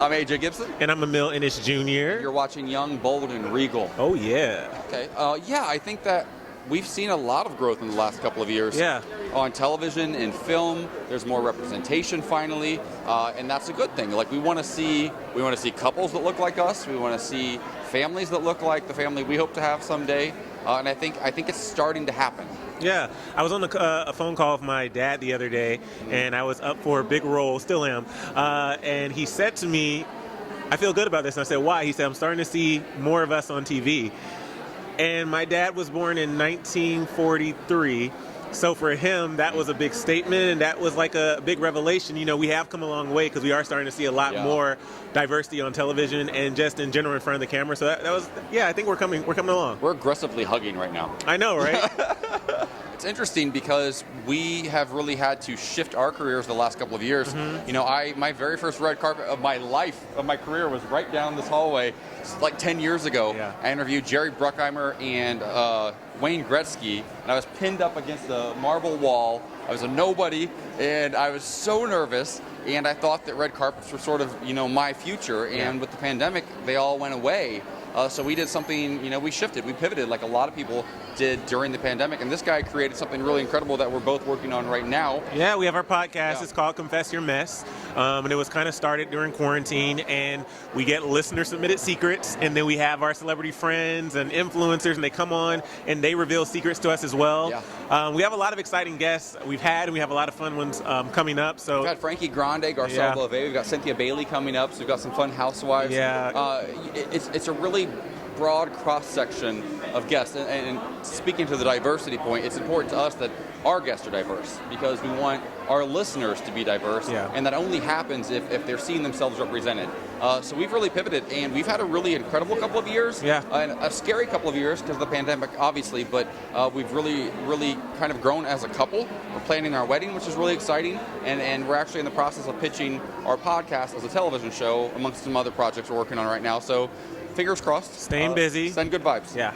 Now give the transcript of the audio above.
I'm AJ Gibson. And I'm Emile Ennis Jr. You're watching Young, Bold, and Regal. Oh, yeah. Okay. Yeah, I think that we've seen a lot of growth in the last couple of years. Yeah. On television and film, there's more representation finally, and that's a good thing. Like we want to see couples that look like us. We want to see families that look like the family we hope to have someday. And I think it's starting to happen. Yeah, I was on a phone call with my dad the other day, and I was up for a big role, still am, and he said to me, I feel good about this, and I said, why? He said, I'm starting to see more of us on TV. And my dad was born in 1943, so for him, that was a big statement, and that was like a big revelation. You know, we have come a long way because we are starting to see a lot more diversity on television and just in general in front of the camera. So that was, yeah, I think we're coming along. We're aggressively hugging right now. I know, right? It's interesting because we have really had to shift our careers the last couple of years. Mm-hmm. You know, my very first red carpet of my life, of my career, was right down this hallway, like 10 years ago. Yeah. I interviewed Jerry Bruckheimer and Wayne Gretzky, and I was pinned up against a marble wall. I was a nobody, and I was so nervous, and I thought that red carpets were sort of, you know, my future, and with the pandemic, they all went away. So we did something, you know, we shifted, we pivoted like a lot of people did during the pandemic. And this guy created something really incredible that we're both working on right now. Yeah, we have our podcast. Yeah. It's called Confess Your Mess. And it was kind of started during quarantine. And we get listener-submitted secrets. And then we have our celebrity friends and influencers. And they come on and they reveal secrets to us as well. Yeah. We have a lot of exciting guests we've had. And we have a lot of fun ones coming up. So we've got Frankie Grande, Garcelle Beauvais. We've got Cynthia Bailey coming up. So we've got some fun housewives. Yeah. It's a really broad cross-section of guests, and speaking to the diversity point, it's important to us that our guests are diverse because we want our listeners to be diverse, and that only happens if they're seeing themselves represented. So we've really pivoted, and we've had a really incredible couple of years, and a scary couple of years because of the pandemic, obviously, but we've really kind of grown as a couple. We're planning our wedding, which is really exciting, and we're actually in the process of pitching our podcast as a television show amongst some other projects we're working on right now. So fingers crossed. Staying busy. Send good vibes. Yeah.